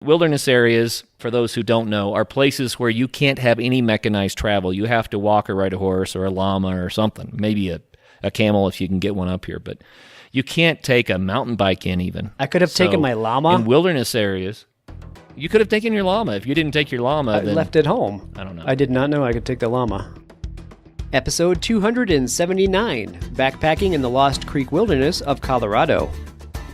Wilderness areas, for those who don't know, are places where you can't have any mechanized travel. You have to walk or ride a horse or a llama or something, maybe a camel if you can get one up here, but you can't take a mountain bike in even. I could have taken my llama. In wilderness areas, you could have taken your llama. If you didn't take your llama, I then left it home. I don't know. I did not know I could take the llama. Episode 279, Backpacking in the Lost Creek Wilderness of Colorado.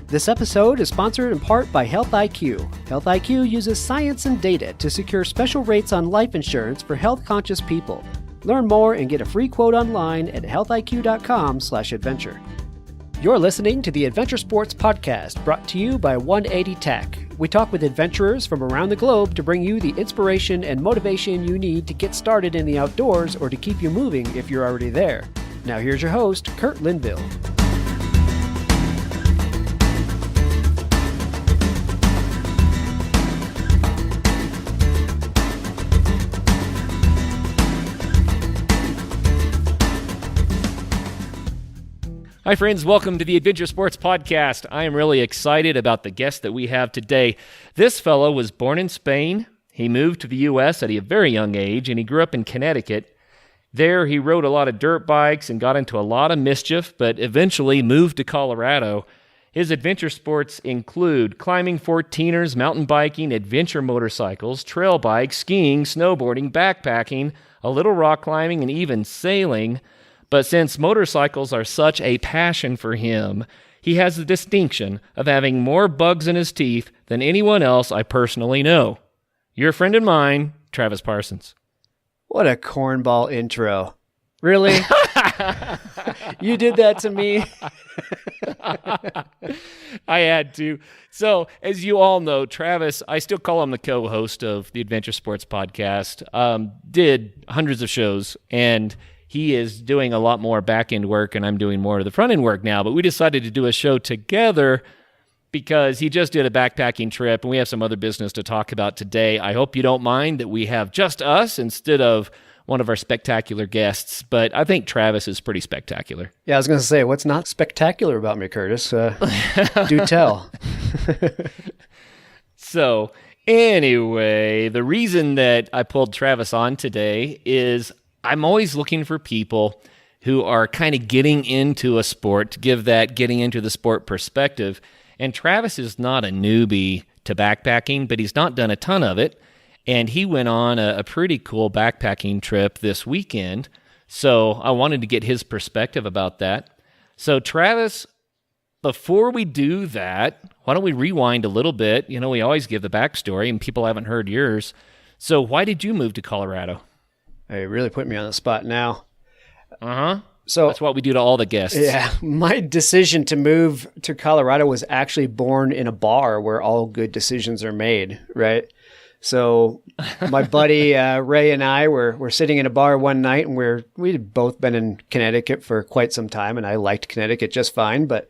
This episode is sponsored in part by Health IQ. Health IQ uses science and data to secure special rates on life insurance for health-conscious people. Learn more and get a free quote online at healthiq.com/adventure. You're listening to the Adventure Sports Podcast, brought to you by 180 Tech. We talk with adventurers from around the globe to bring you the inspiration and motivation you need to get started in the outdoors or to keep you moving if you're already there. Now here's your host, Curt Linville. Hi, friends. Welcome to the Adventure Sports Podcast. I am really excited about the guest that we have today. This fellow was born in Spain. He moved to the U.S. at a very young age, and he grew up in Connecticut. There, he rode a lot of dirt bikes and got into a lot of mischief, but eventually moved to Colorado. His adventure sports include climbing 14ers, mountain biking, adventure motorcycles, trail bikes, skiing, snowboarding, backpacking, a little rock climbing, and even sailing. But since motorcycles are such a passion for him, he has the distinction of having more bugs in his teeth than anyone else I personally know. Your friend and mine, Travis Parsons. What a cornball intro. Really? You did that to me? I had to. So, as you all know, Travis, I still call him the co-host of the Adventure Sports Podcast, did hundreds of shows, and he is doing a lot more back-end work, and I'm doing more of the front-end work now. But we decided to do a show together because he just did a backpacking trip, and we have some other business to talk about today. I hope you don't mind that we have just us instead of one of our spectacular guests, but I think Travis is pretty spectacular. Yeah, I was going to say, what's not spectacular about me, Curtis? Do tell. So, anyway, the reason that I pulled Travis on today is I'm always looking for people who are kind of getting into a sport to give that getting into the sport perspective. And Travis is not a newbie to backpacking, but he's not done a ton of it. And he went on a pretty cool backpacking trip this weekend. So I wanted to get his perspective about that. So Travis, before we do that, why don't we rewind a little bit? You know, we always give the backstory and people haven't heard yours. So why did you move to Colorado? Hey, really put me on the spot now. Uh-huh. So that's what we do to all the guests. Yeah, my decision to move to Colorado was actually born in a bar where all good decisions are made, right? So my buddy Ray and I were sitting in a bar one night, and we'd both been in Connecticut for quite some time, and I liked Connecticut just fine, but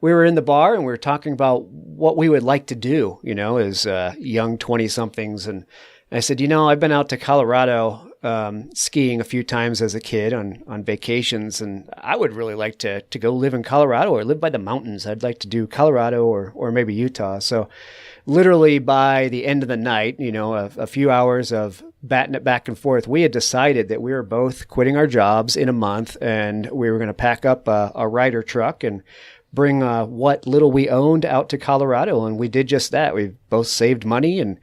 we were in the bar and we were talking about what we would like to do, you know, as young 20-somethings. And I said, you know, I've been out to Colorado skiing a few times as a kid on vacations, and I would really like to go live in Colorado or live by the mountains. I'd like to do Colorado or maybe Utah. So literally by the end of the night, you know, a few hours of batting it back and forth, we had decided that we were both quitting our jobs in a month, and we were going to pack up a Ryder truck and bring what little we owned out to Colorado. And we did just that. We both saved money and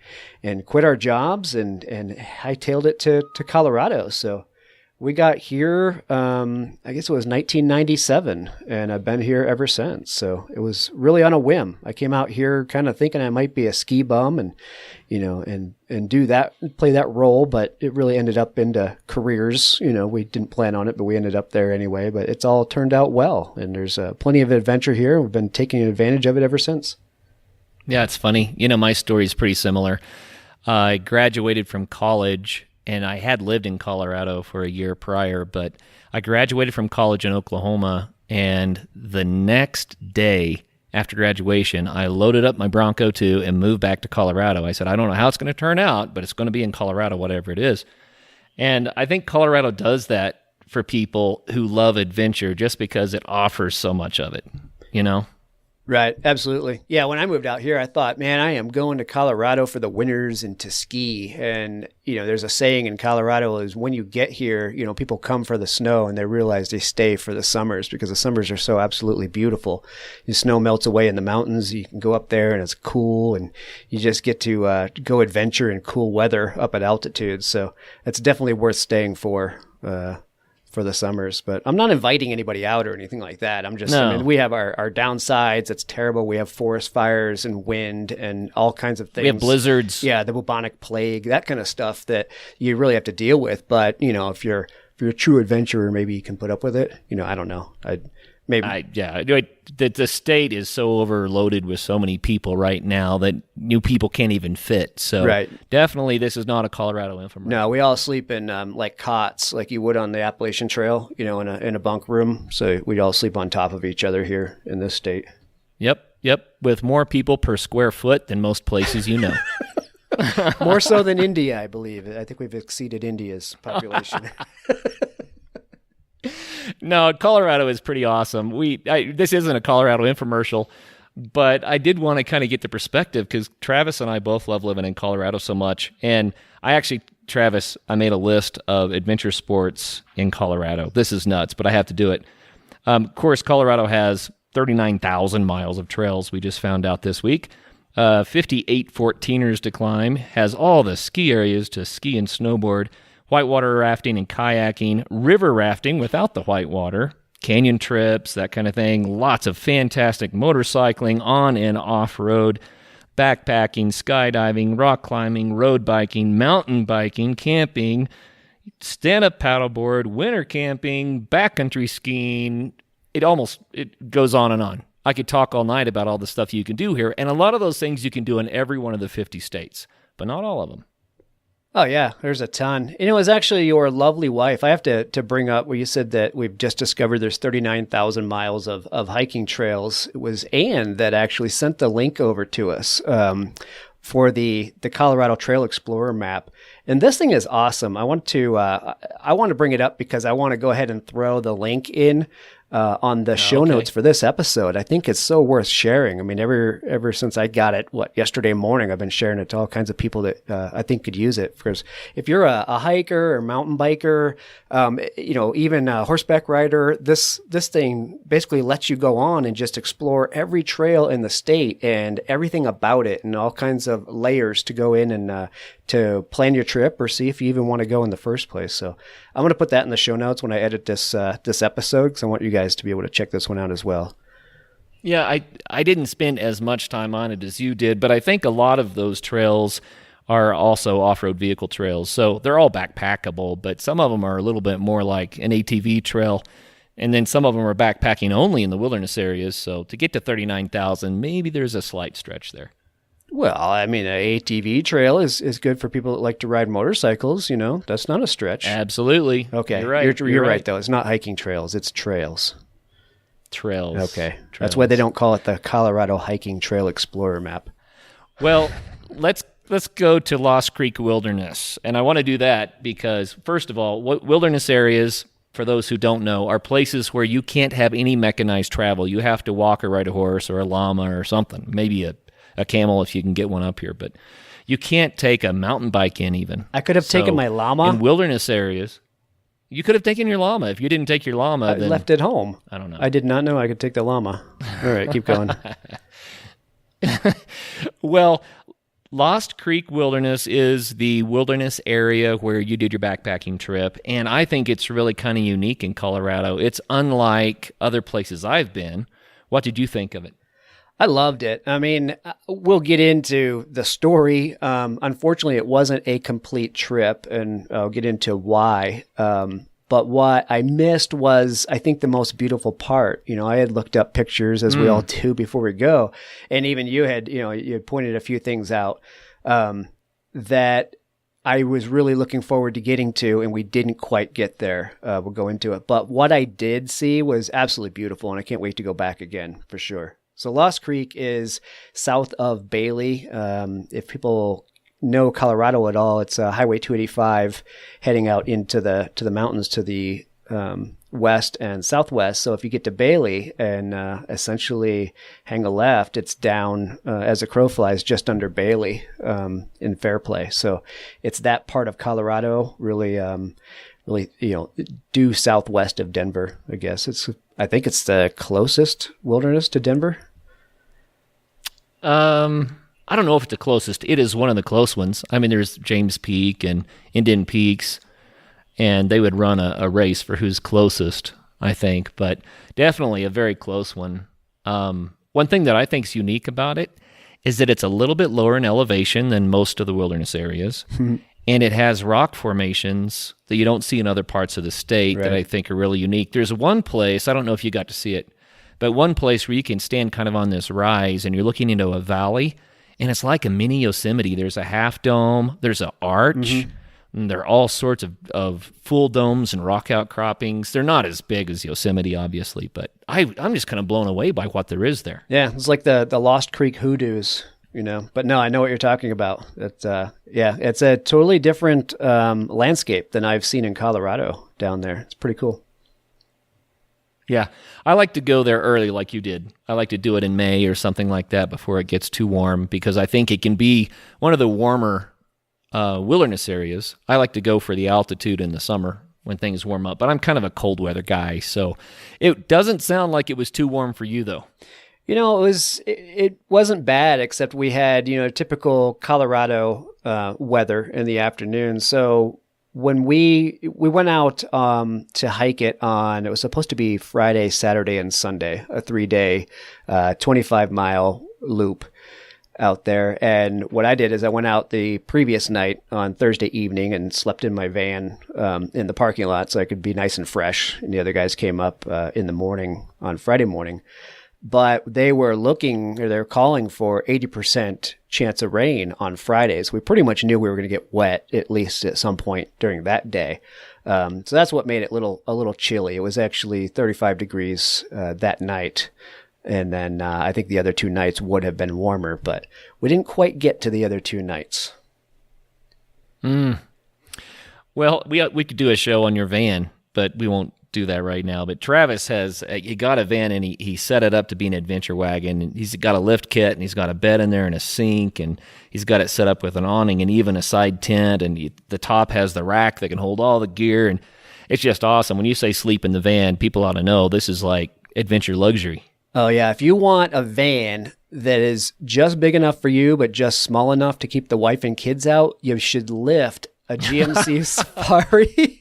quit our jobs and hightailed it to Colorado. So we got here, I guess it was 1997, and I've been here ever since. So it was really on a whim. I came out here kind of thinking I might be a ski bum and, you know, and do that, play that role, but it really ended up into careers. You know, we didn't plan on it, but we ended up there anyway, but it's all turned out well. And there's plenty of adventure here. We've been taking advantage of it ever since. Yeah, it's funny. You know, my story is pretty similar. I graduated from college, and I had lived in Colorado for a year prior, but I graduated from college in Oklahoma, and the next day after graduation, I loaded up my Bronco 2 and moved back to Colorado. I said, I don't know how it's going to turn out, but it's going to be in Colorado, whatever it is. And I think Colorado does that for people who love adventure just because it offers so much of it, you know? Right. Absolutely. Yeah. When I moved out here, I thought, man, I am going to Colorado for the winters and to ski. And, there's a saying in Colorado is when you get here, people come for the snow and they realize they stay for the summers because the summers are so absolutely beautiful. The snow melts away in the mountains. You can go up there and it's cool and you just get to go adventure in cool weather up at altitude. So it's definitely worth staying for the summers, but I'm not inviting anybody out or anything like that. We have our downsides. It's terrible. We have forest fires and wind and all kinds of things. We have blizzards. Yeah, the bubonic plague, that kind of stuff that you really have to deal with. But if you're a true adventurer, maybe you can put up with it. I don't know. The state is so overloaded with so many people right now that new people can't even fit. So definitely this is not a Colorado infomercial. No, we all sleep in like cots, like you would on the Appalachian Trail, in a bunk room. So we all sleep on top of each other here in this state. Yep. With more people per square foot than most places More so than India, I believe. I think we've exceeded India's population. No, Colorado is pretty awesome. This isn't a Colorado infomercial, but I did want to kind of get the perspective because Travis and I both love living in Colorado so much. And Travis, I made a list of adventure sports in Colorado. This is nuts, but I have to do it. Of course, Colorado has 39,000 miles of trails, we just found out this week. 58 14ers to climb, has all the ski areas to ski and snowboard, whitewater rafting and kayaking, river rafting without the whitewater, canyon trips, that kind of thing. Lots of fantastic motorcycling on and off-road, backpacking, skydiving, rock climbing, road biking, mountain biking, camping, stand-up paddleboard, winter camping, backcountry skiing. It goes on and on. I could talk all night about all the stuff you can do here, and a lot of those things you can do in every one of the 50 states, but not all of them. Oh, yeah, there's a ton. It was actually your lovely wife. I have to bring up where you said that we've just discovered there's 39,000 miles of hiking trails. It was Anne that actually sent the link over to us for the Colorado Trail Explorer map. And this thing is awesome. I want to bring it up because I want to go ahead and throw the link in on the show notes for this episode. I think it's so worth sharing. I mean, ever since I got it, yesterday morning, I've been sharing it to all kinds of people that I think could use it. Because if you're a hiker or mountain biker, even a horseback rider, this thing basically lets you go on and just explore every trail in the state and everything about it and all kinds of layers to go in and to plan your trip or see if you even want to go in the first place. So I'm going to put that in the show notes when I edit this episode because I want you guys to be able to check this one out as well. Yeah, I didn't spend as much time on it as you did, but I think a lot of those trails are also off-road vehicle trails. So they're all backpackable, but some of them are a little bit more like an ATV trail. And then some of them are backpacking only in the wilderness areas. So to get to 39,000, maybe there's a slight stretch there. Well, I mean, an ATV trail is good for people that like to ride motorcycles. That's not a stretch. Absolutely. Okay. You're right. You're right, though. It's not hiking trails. It's trails. Trails. Okay. Trails. That's why they don't call it the Colorado Hiking Trail Explorer map. Well, let's go to Lost Creek Wilderness. And I want to do that because, first of all, wilderness areas, for those who don't know, are places where you can't have any mechanized travel. You have to walk or ride a horse or a llama or something. Maybe a camel if you can get one up here, but you can't take a mountain bike in even. I could have taken my llama. In wilderness areas, you could have taken your llama. If you didn't take your llama, I left it home. I don't know. I did not know I could take the llama. All right, keep going. Well, Lost Creek Wilderness is the wilderness area where you did your backpacking trip, and I think it's really kind of unique in Colorado. It's unlike other places I've been. What did you think of it? I loved it. I mean, we'll get into the story. Unfortunately, it wasn't a complete trip, and I'll get into why. But what I missed was, I think, the most beautiful part. I had looked up pictures, as we all do before we go, and even you had pointed a few things out that I was really looking forward to getting to, and we didn't quite get there. We'll go into it. But what I did see was absolutely beautiful, and I can't wait to go back again, for sure. So Lost Creek is south of Bailey. If people know Colorado at all, it's Highway 285 heading out into the mountains to the west and southwest. So if you get to Bailey and essentially hang a left, it's down as a crow flies just under Bailey in Fairplay. So it's that part of Colorado, really, due southwest of Denver. I guess I think it's the closest wilderness to Denver. I don't know if it's the closest. It is one of the close ones. I mean, there's James Peak and Indian Peaks, and they would run a race for who's closest, I think, but definitely a very close one. One thing that I think is unique about it is that it's a little bit lower in elevation than most of the wilderness areas, and it has rock formations that you don't see in other parts of the state that I think are really unique. There's one place, I don't know if you got to see it, but one place where you can stand kind of on this rise and you're looking into a valley, and it's like a mini Yosemite. There's a half dome, there's an arch, and there are all sorts of full domes and rock outcroppings. They're not as big as Yosemite, obviously, but I'm just kind of blown away by what there is there. Yeah, it's like the Lost Creek hoodoos, But no, I know what you're talking about. It's a totally different landscape than I've seen in Colorado down there. It's pretty cool. Yeah, I like to go there early like you did. I like to do it in May or something like that before it gets too warm, because I think it can be one of the warmer wilderness areas. I like to go for the altitude in the summer when things warm up, but I'm kind of a cold weather guy, so it doesn't sound like it was too warm for you, though. It wasn't bad, except we had, typical Colorado weather in the afternoon. So when we went out to hike it it was supposed to be Friday, Saturday, and Sunday, a 3-day, 25-mile loop out there. And what I did is I went out the previous night on Thursday evening and slept in my van in the parking lot so I could be nice and fresh. And the other guys came up in the morning on Friday morning. But they were they're calling for 80% chance of rain on Fridays. We pretty much knew we were going to get wet at least at some point during that day. So that's what made it a little chilly. It was actually 35 degrees that night. And then I think the other 2 nights would have been warmer, but we didn't quite get to the other 2 nights. Well, we could do a show on your van, but we won't do that right now. But Travis he got a van, and he set it up to be an adventure wagon, and he's got a lift kit, and he's got a bed in there and a sink, and he's got it set up with an awning and even a side tent, and the top has the rack that can hold all the gear, and it's just awesome. When you say sleep in the van, people ought to know this is like adventure luxury. Oh yeah, if you want a van that is just big enough for you but just small enough to keep the wife and kids out, you should lift a GMC Safari.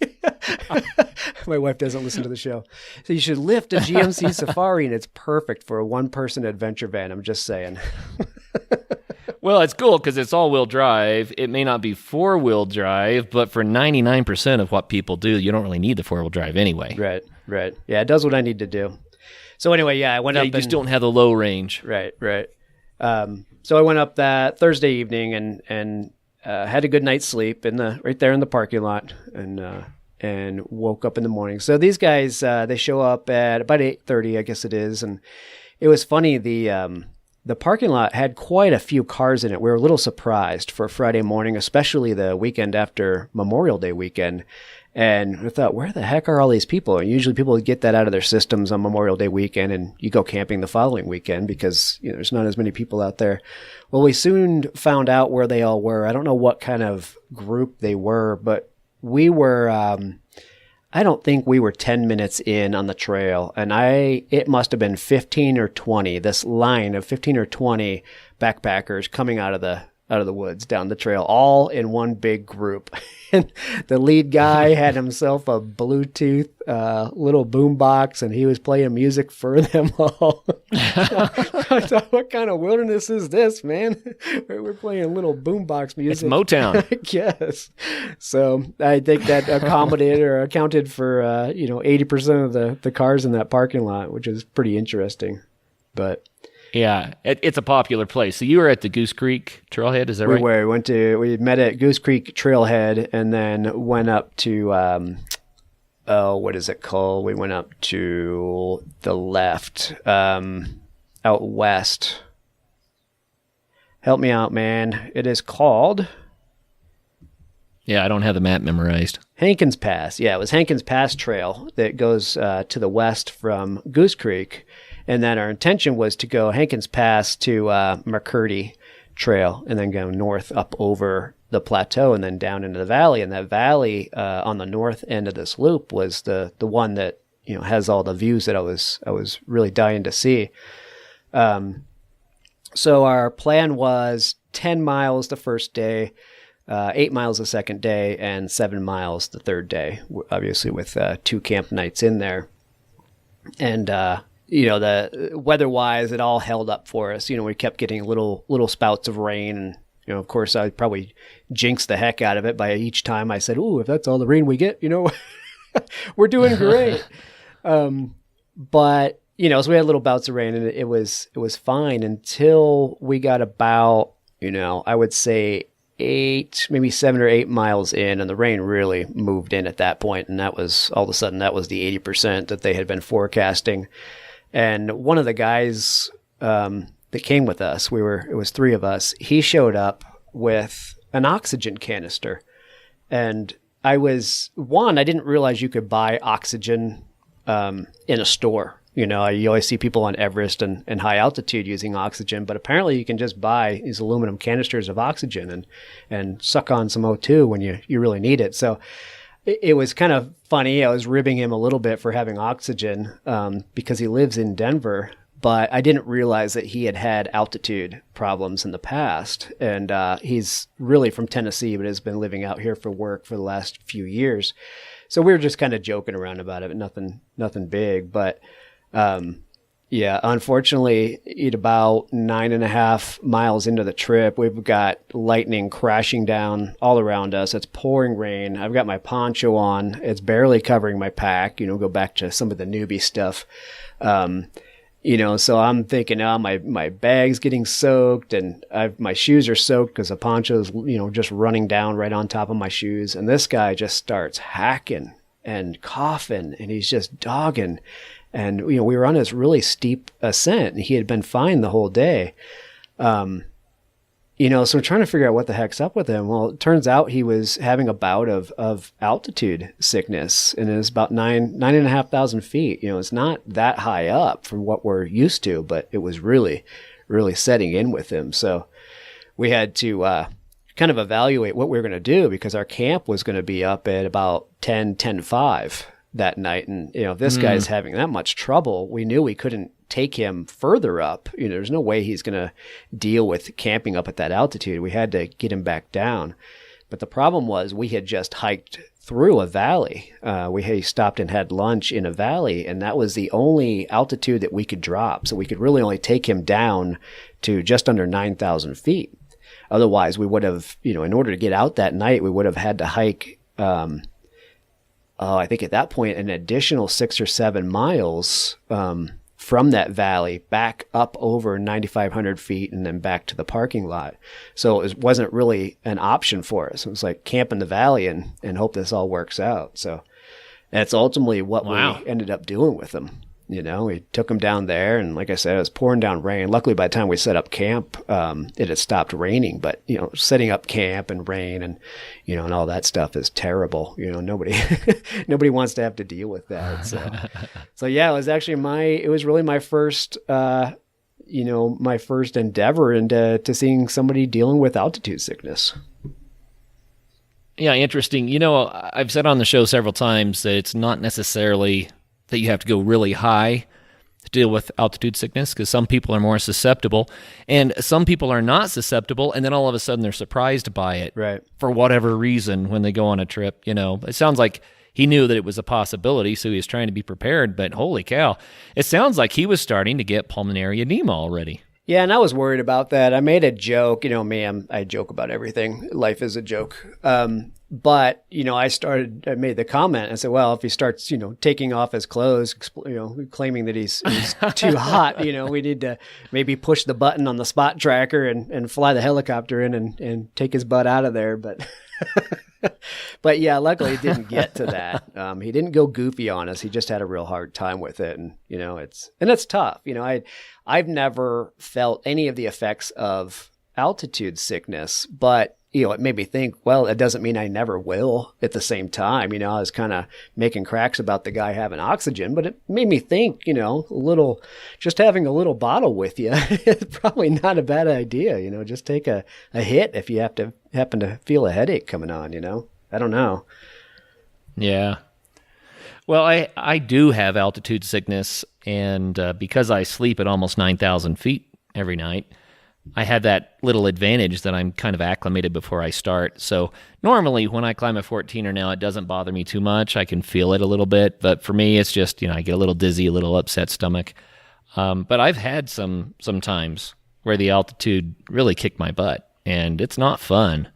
My wife doesn't listen to the show. So you should lift a GMC Safari, and it's perfect for a one-person adventure van. I'm just saying. Well, it's cool because it's all-wheel drive. It may not be four-wheel drive, but for 99% of what people do, you don't really need the four-wheel drive anyway. Right. Yeah, it does what I need to do. So anyway, I went up. You just don't have the low range. Right. So I went up that Thursday evening and had a good night's sleep right there in the parking lot, and woke up in the morning. So these guys, they show up at about 8:30, I guess it is, and it was funny. The parking lot had quite a few cars in it. We were a little surprised for Friday morning, especially the weekend after Memorial Day weekend. And we thought, where the heck are all these people? And usually people get that out of their systems on Memorial Day weekend, and you go camping the following weekend because there's not as many people out there. Well, we soon found out where they all were. I don't know what kind of group they were, but we were, I don't think we were 10 minutes in on the trail, and it must have been 15 or 20, this line of 15 or 20 backpackers coming out of the woods down the trail, all in one big group. And the lead guy had himself a Bluetooth little boombox, and he was playing music for them all. I thought, what kind of wilderness is this, man? We're playing little boombox music. It's Motown. I guess. So I think that accounted for 80% of the cars in that parking lot, which is pretty interesting. But yeah, it's a popular place. So you were at the Goose Creek Trailhead, is that right? We met at Goose Creek Trailhead and then went up to, what is it called? We went up to the left, out west. Help me out, man. It is called Yeah, I don't have the map memorized. Hankins Pass. Yeah, it was Hankins Pass Trail that goes to the west from Goose Creek. And then our intention was to go Hankins Pass to McCurdy Trail and then go north up over the plateau and then down into the valley. And that valley on the north end of this loop was the one that, you know, has all the views that I was really dying to see. So our plan was 10 miles the first day, 8 miles the second day, and 7 miles the third day, obviously with 2 camp nights in there. And, you know, the weather-wise, it all held up for us. You know, we kept getting little spouts of rain. And, you know, of course, I probably jinxed the heck out of it by each time I said, "Ooh, if that's all the rain we get, you know, we're doing great." But, you know, so we had little bouts of rain, and it was fine until we got about, you know, I would say 8, maybe 7 or 8 miles in, and the rain really moved in at that point. And that was, all of a sudden, that was the 80% that they had been forecasting. And one of the guys that came with us, it was 3 of us, he showed up with an oxygen canister. And I didn't realize you could buy oxygen in a store. You know, you always see people on Everest and high altitude using oxygen, but apparently you can just buy these aluminum canisters of oxygen and suck on some O2 when you really need it. So it was kind of funny. I was ribbing him a little bit for having oxygen because he lives in Denver, but I didn't realize that he had altitude problems in the past. And he's really from Tennessee, but has been living out here for work for the last few years. So we were just kind of joking around about it, but nothing big. But yeah, unfortunately, at about 9.5 miles into the trip, we've got lightning crashing down all around us. It's pouring rain. I've got my poncho on. It's barely covering my pack, you know, go back to some of the newbie stuff. You know, so I'm thinking, my bag's getting soaked and my shoes are soaked because the poncho's, you know, just running down right on top of my shoes. And this guy just starts hacking and coughing and he's just dogging. And, you know, we were on this really steep ascent and he had been fine the whole day. You know, so we're trying to figure out what the heck's up with him. Well, it turns out he was having a bout of altitude sickness, and it was about 9,500 feet. You know, it's not that high up from what we're used to, but it was really, really setting in with him. So we had to kind of evaluate what we were going to do because our camp was going to be up at about 10:05 that night. And, you know, if this guy's having that much trouble, we knew we couldn't take him further up. You know, there's no way he's going to deal with camping up at that altitude. We had to get him back down. But the problem was we had just hiked through a valley. We had stopped and had lunch in a valley, and that was the only altitude that we could drop. So we could really only take him down to just under 9,000 feet. Otherwise, we would have, you know, in order to get out that night, we would have had to hike, I think at that point, an additional 6 or 7 miles from that valley back up over 9,500 feet and then back to the parking lot. So it wasn't really an option for us. It was like camp in the valley and hope this all works out. So that's ultimately what we ended up doing with them. You know, we took them down there, and like I said, it was pouring down rain. Luckily, by the time we set up camp, it had stopped raining. But, you know, setting up camp and rain and, you know, and all that stuff is terrible. You know, nobody wants to have to deal with that. So yeah, it was actually it was really my first, you know, my first endeavor into seeing somebody dealing with altitude sickness. Yeah, interesting. You know, I've said on the show several times that it's not necessarily that you have to go really high to deal with altitude sickness, because some people are more susceptible and some people are not susceptible, and then all of a sudden they're surprised by it, right, for whatever reason when they go on a trip. You know, it sounds like he knew that it was a possibility, so he was trying to be prepared, but holy cow, it sounds like he was starting to get pulmonary edema already. Yeah, and I was worried about that. I made a joke. You know me, I joke about everything. Life is a joke. But, you know, I made the comment. I said, well, if he starts, you know, taking off his clothes, you know, claiming that he's too hot, you know, we need to maybe push the button on the spot tracker and fly the helicopter in and take his butt out of there. But but yeah, luckily it didn't get to that. He didn't go goofy on us. He just had a real hard time with it. And, you know, it's tough. You know, I've never felt any of the effects of altitude sickness, but it made me think, well, it doesn't mean I never will at the same time. I was kind of making cracks about the guy having oxygen, but it made me think, just having a little bottle with you is probably not a bad idea. Just take a hit if you happen to feel a headache coming on, I don't know. Yeah. Well, I do have altitude sickness, and because I sleep at almost 9,000 feet every night, I have that little advantage that I'm kind of acclimated before I start. So normally when I climb a 14er now, it doesn't bother me too much. I can feel it a little bit, but for me, it's just, I get a little dizzy, a little upset stomach. But I've had some times where the altitude really kicked my butt, and it's not fun.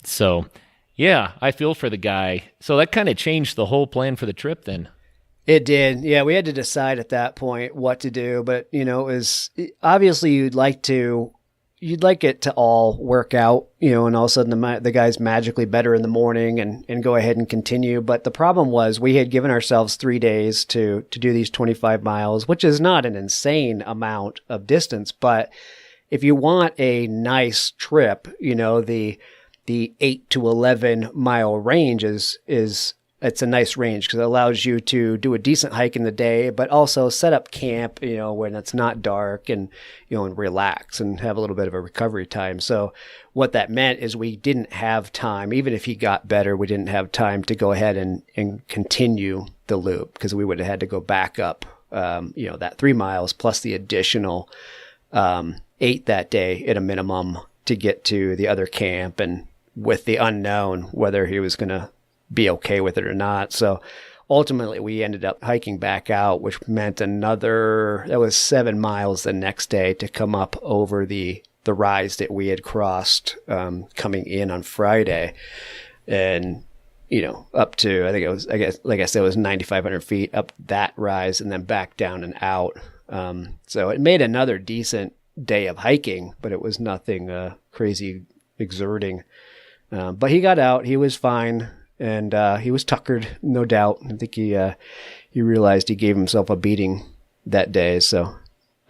So yeah, I feel for the guy. So that kind of changed the whole plan for the trip then. It did. Yeah, we had to decide at that point what to do, but it was obviously you'd like it to all work out, and all of a sudden the guy's magically better in the morning and go ahead and continue. But the problem was we had given ourselves 3 days to do these 25 miles, which is not an insane amount of distance. But if you want a nice trip, the 8 to 11 mile range it's a nice range because it allows you to do a decent hike in the day, but also set up camp, when it's not dark and relax and have a little bit of a recovery time. So what that meant is we didn't have time, even if he got better, we didn't have time to go ahead and continue the loop because we would have had to go back up, that 3 miles plus the additional 8 that day at a minimum to get to the other camp, and with the unknown whether he was going to be okay with it or not. So ultimately we ended up hiking back out, which meant that was 7 miles the next day to come up over the rise that we had crossed coming in on Friday. And, up to, I think it was, like I said, it was 9,500 feet up that rise and then back down and out. So it made another decent day of hiking, but it was nothing crazy exerting. But he got out, he was fine. And he was tuckered, no doubt. I think he realized he gave himself a beating that day. So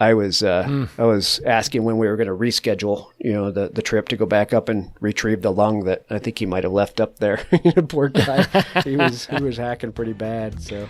I was asking when we were going to reschedule, the trip to go back up and retrieve the lung that I think he might have left up there. Poor guy, he was hacking pretty bad. So.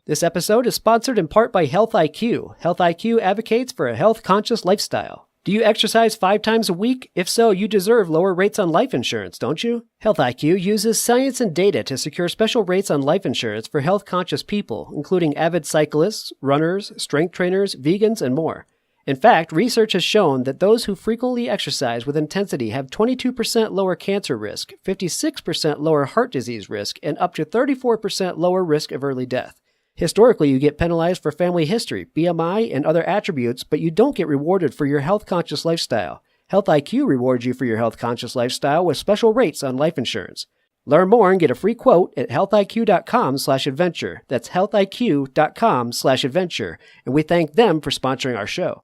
This episode is sponsored in part by Health IQ. Health IQ advocates for a health-conscious lifestyle. Do you exercise 5 times a week? If so, you deserve lower rates on life insurance, don't you? Health IQ uses science and data to secure special rates on life insurance for health-conscious people, including avid cyclists, runners, strength trainers, vegans, and more. In fact, research has shown that those who frequently exercise with intensity have 22% lower cancer risk, 56% lower heart disease risk, and up to 34% lower risk of early death. Historically, you get penalized for family history, BMI, and other attributes, but you don't get rewarded for your health-conscious lifestyle. Health IQ rewards you for your health-conscious lifestyle with special rates on life insurance. Learn more and get a free quote at healthiq.com/adventure. That's healthiq.com/adventure. And we thank them for sponsoring our show.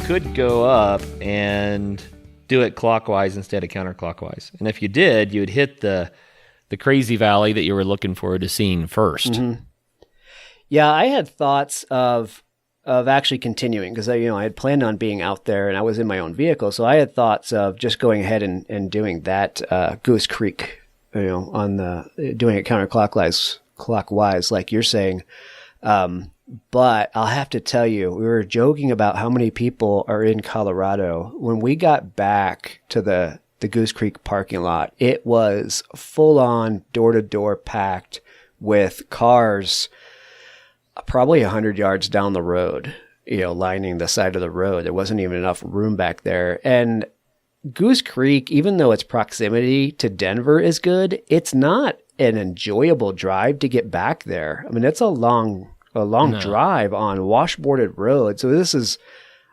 Could go up and do it clockwise instead of counterclockwise. And if you did, you'd hit the crazy valley that you were looking forward to seeing first. Mm-hmm. Yeah, I had thoughts of actually continuing because I had planned on being out there and I was in my own vehicle. So I had thoughts of just going ahead and doing that Goose Creek, on doing it clockwise, like you're saying. But I'll have to tell you, we were joking about how many people are in Colorado. When we got back to the Goose Creek parking lot, it was full on door-to-door packed with cars probably 100 yards down the road, lining the side of the road. There wasn't even enough room back there. And Goose Creek, even though its proximity to Denver is good, it's not an enjoyable drive to get back there. I mean, it's a long drive on washboarded road. So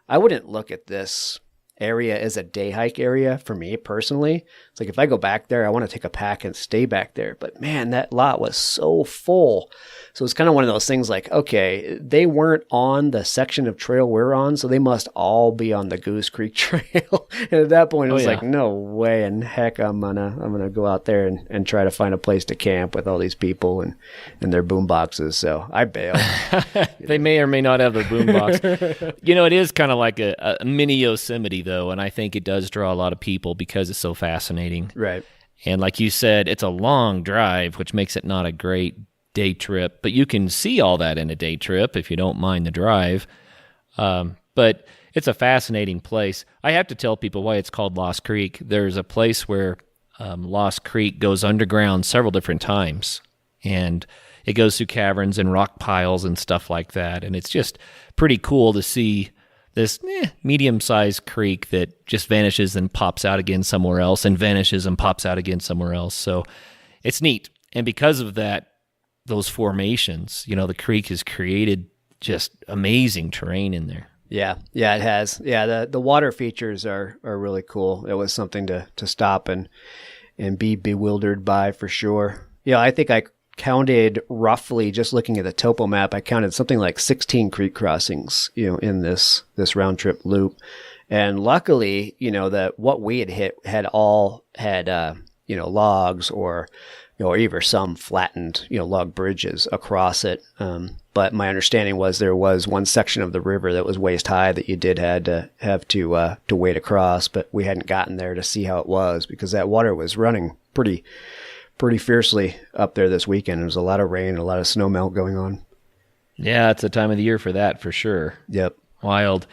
I wouldn't look at this area as a day hike area for me personally. It's like if I go back there, I want to take a pack and stay back there. But man, that lot was so full. So it's kind of one of those things like, okay, they weren't on the section of trail we're on, so they must all be on the Goose Creek Trail. And at that point, it was like, no way in heck I'm gonna go out there and try to find a place to camp with all these people and their boom boxes. So I bailed. They may or may not have their boom box. It is kind of like a mini Yosemite, though, and I think it does draw a lot of people because it's so fascinating. Right. And like you said, it's a long drive, which makes it not a great day trip, but you can see all that in a day trip if you don't mind the drive. But it's a fascinating place. I have to tell people why it's called Lost Creek. There's a place where Lost Creek goes underground several different times, and it goes through caverns and rock piles and stuff like that. And it's just pretty cool to see this medium-sized creek that just vanishes and pops out again somewhere else and vanishes and pops out again somewhere else. So it's neat. And because of that, those formations, the creek has created just amazing terrain in there. Yeah, it has. Yeah, the water features are really cool. It was something to stop and be bewildered by for sure. I think I counted roughly, just looking at the topo map, I counted something like 16 creek crossings, in this round trip loop. And luckily, that what we had hit had all had, logs or either some flattened, log bridges across it. But my understanding was there was one section of the river that was waist high that you did have to wade across, but we hadn't gotten there to see how it was because that water was running pretty fiercely up there this weekend. There was a lot of rain, a lot of snow melt going on. Yeah, it's a time of the year for that for sure. Yep. Wild.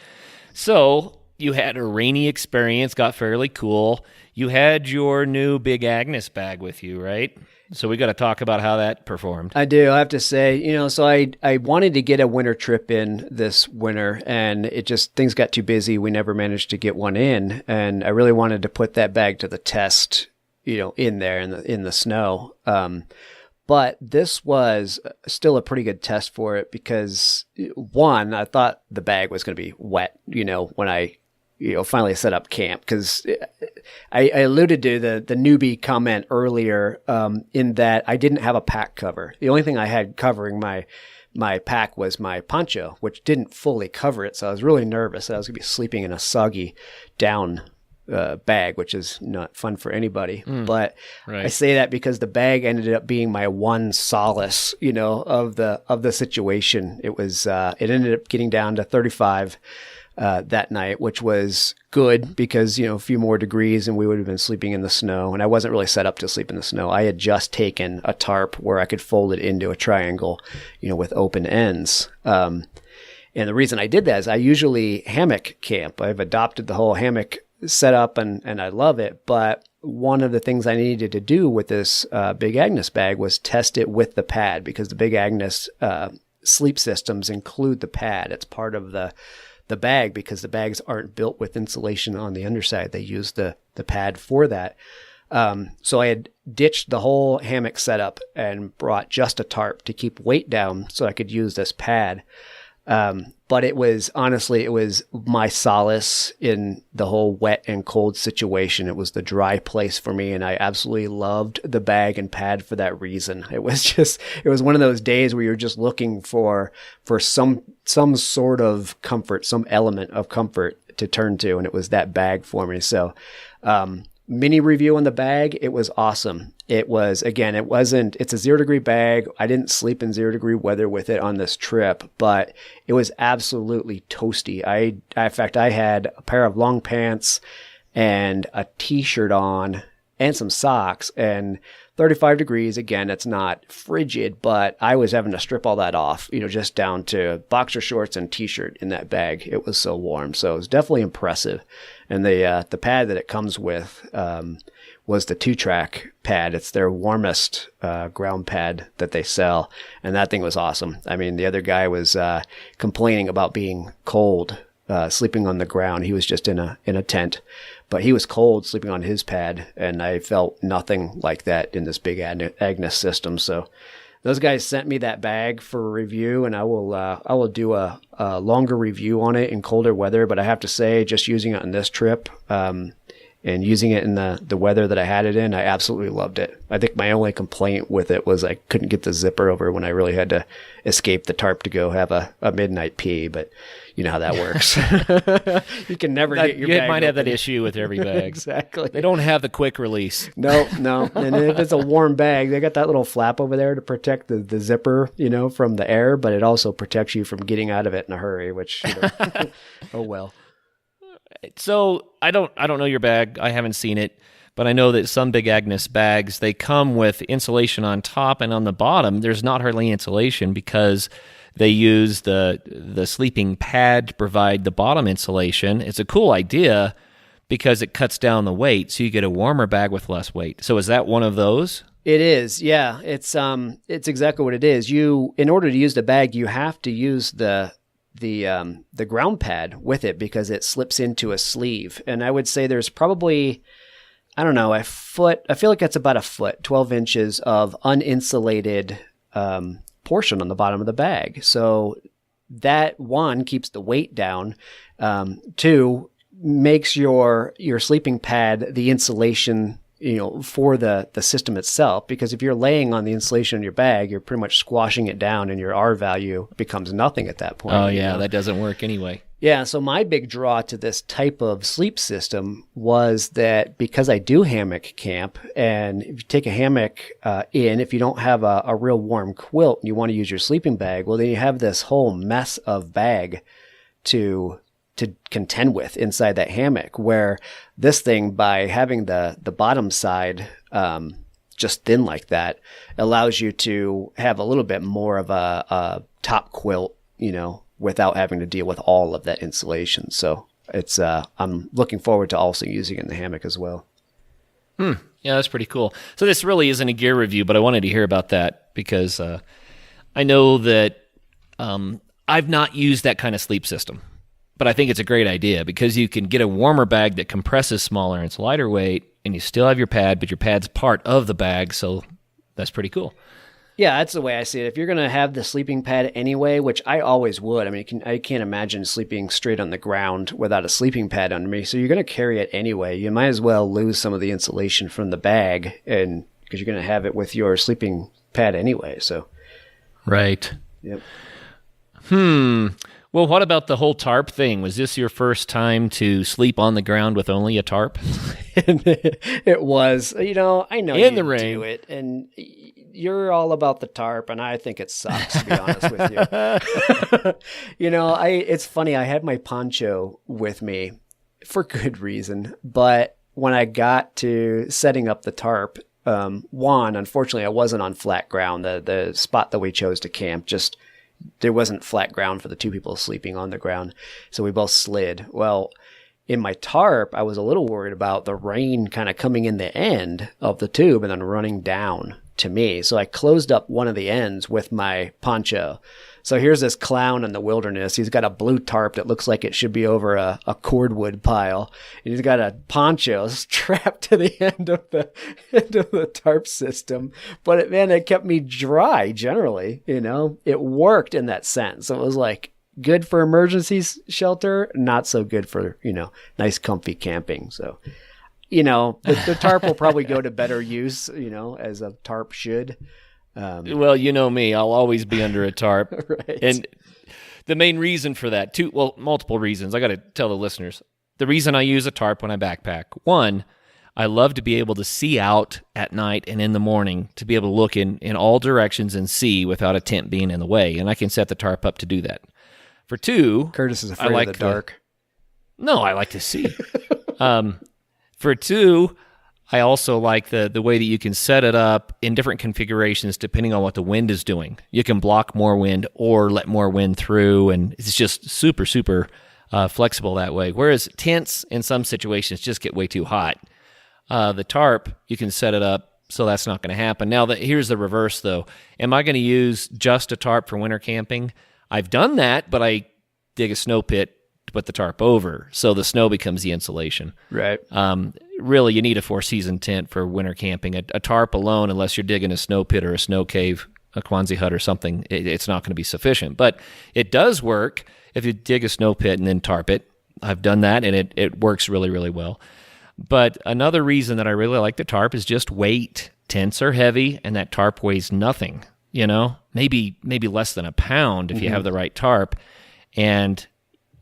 So you had a rainy experience, got fairly cool. You had your new Big Agnes bag with you, right? So we got to talk about how that performed. I do. I have to say, so I wanted to get a winter trip in this winter, and things got too busy. We never managed to get one in, and I really wanted to put that bag to the test, in there in the snow. But this was still a pretty good test for it because, one, I thought the bag was going to be wet, when I finally set up camp, because I alluded to the newbie comment earlier, in that I didn't have a pack cover. The only thing I had covering my pack was my poncho, which didn't fully cover it. So I was really nervous that I was going to be sleeping in a soggy down bag, which is not fun for anybody. But right. I say that because the bag ended up being my one solace, of the situation. It was it ended up getting down to 35 that night, which was good because, a few more degrees and we would have been sleeping in the snow. And I wasn't really set up to sleep in the snow. I had just taken a tarp where I could fold it into a triangle, with open ends. And the reason I did that is I usually hammock camp. I've adopted the whole hammock setup and I love it. But one of the things I needed to do with this Big Agnes bag was test it with the pad, because the Big Agnes sleep systems include the pad. It's part of the bag because the bags aren't built with insulation on the underside. They use the pad for that. So I had ditched the whole hammock setup and brought just a tarp to keep weight down so I could use this pad. But it was my solace in the whole wet and cold situation. It was the dry place for me, and I absolutely loved the bag and pad for that reason. It was one of those days where you're just looking for some sort of comfort, some element of comfort to turn to, and it was that bag for me. So, mini review on the bag. It was awesome. It's a 0 degree bag. I didn't sleep in 0 degree weather with it on this trip, but it was absolutely toasty. In fact, I had a pair of long pants and a t-shirt on and some socks, and 35 degrees. Again, it's not frigid, but I was having to strip all that off, just down to boxer shorts and t-shirt in that bag. It was so warm. So it was definitely impressive. And the pad that it comes with was the 2-track pad. It's their warmest ground pad that they sell. And that thing was awesome. I mean, the other guy was complaining about being cold, sleeping on the ground. He was just in a tent, but he was cold sleeping on his pad. And I felt nothing like that in this Big Agnes system. So those guys sent me that bag for a review, and I will do a longer review on it in colder weather. But I have to say, just using it on this trip, and using it in the weather that I had it in, I absolutely loved it. I think my only complaint with it was I couldn't get the zipper over when I really had to escape the tarp to go have a midnight pee, but you know how that works. You can never get your bag You might have open. that issue with every bag. Exactly. They don't have the quick release. No. And if it's a warm bag, they got that little flap over there to protect the zipper, from the air, but it also protects you from getting out of it in a hurry, which, oh well. So I don't know your bag. I haven't seen it, but I know that some Big Agnes bags, they come with insulation on top, and on the bottom there's not hardly insulation because they use the sleeping pad to provide the bottom insulation. It's a cool idea because it cuts down the weight, so you get a warmer bag with less weight. So is that one of those? It is, yeah. It's exactly what it is. In order to use the bag, you have to use the ground pad with it because it slips into a sleeve. And I would say there's probably, I don't know, a foot. I feel like that's about a foot, 12 inches of uninsulated portion on the bottom of the bag. So that, one, keeps the weight down. Two, makes your sleeping pad the insulation for the system itself, because if you're laying on the insulation in your bag, you're pretty much squashing it down and your R value becomes nothing at that point. Oh yeah, that doesn't work anyway. Yeah, so my big draw to this type of sleep system was that because I do hammock camp, and if you take a hammock if you don't have a real warm quilt and you want to use your sleeping bag, well, then you have this whole mess of bag to contend with inside that hammock, where this thing, by having the bottom side just thin like that, allows you to have a little bit more of a top quilt, without having to deal with all of that insulation. So it's I'm looking forward to also using it in the hammock as well. Yeah, that's pretty cool. So this really isn't a gear review, but I wanted to hear about that because I know that I've not used that kind of sleep system. But I think it's a great idea because you can get a warmer bag that compresses smaller and it's lighter weight, and you still have your pad, but your pad's part of the bag, so that's pretty cool. Yeah, that's the way I see it. If you're going to have the sleeping pad anyway, which I always would, I mean, I can't imagine sleeping straight on the ground without a sleeping pad under me, so you're going to carry it anyway. You might as well lose some of the insulation from the bag, and because you're going to have it with your sleeping pad anyway, so. Right. Yep. Well, what about the whole tarp thing? Was this your first time to sleep on the ground with only a tarp? It was. I know in the rain. Do it, and you're all about the tarp, and I think it sucks, to be honest with you. It's funny. I had my poncho with me for good reason, but when I got to setting up the tarp, unfortunately, I wasn't on flat ground. The spot that we chose to camp there wasn't flat ground for the two people sleeping on the ground, so we both slid. Well, in my tarp, I was a little worried about the rain kind of coming in the end of the tube and then running down to me. So I closed up one of the ends with my poncho. So here's this clown in the wilderness. He's got a blue tarp that looks like it should be over a cordwood pile. And he's got a poncho strapped to the end of the tarp system. But it kept me dry generally, It worked in that sense. So it was like good for emergency shelter, not so good for, nice comfy camping. So, the tarp will probably go to better use, as a tarp should. Well, you know me, I'll always be under a tarp. Right. And the main reason for that, multiple reasons. I got to tell the listeners. The reason I use a tarp when I backpack, one, I love to be able to see out at night and in the morning, to be able to look in all directions and see without a tent being in the way. And I can set the tarp up to do that. For two, Curtis is afraid of the dark. No, I like to see. For two, I also like the way that you can set it up in different configurations depending on what the wind is doing. You can block more wind or let more wind through, and it's just super, super flexible that way. Whereas tents in some situations just get way too hot. The tarp, you can set it up so that's not going to happen. Now, here's the reverse, though. Am I going to use just a tarp for winter camping? I've done that, but I dig a snow pit to put the tarp over, so the snow becomes the insulation. Right. Really, you need a 4-season tent for winter camping. A tarp alone, unless you're digging a snow pit or a snow cave, a Quonset hut or something, it's not going to be sufficient. But it does work if you dig a snow pit and then tarp it. I've done that, and it works really, really well. But another reason that I really like the tarp is just weight. Tents are heavy, and that tarp weighs nothing, maybe less than a pound if you have the right tarp. And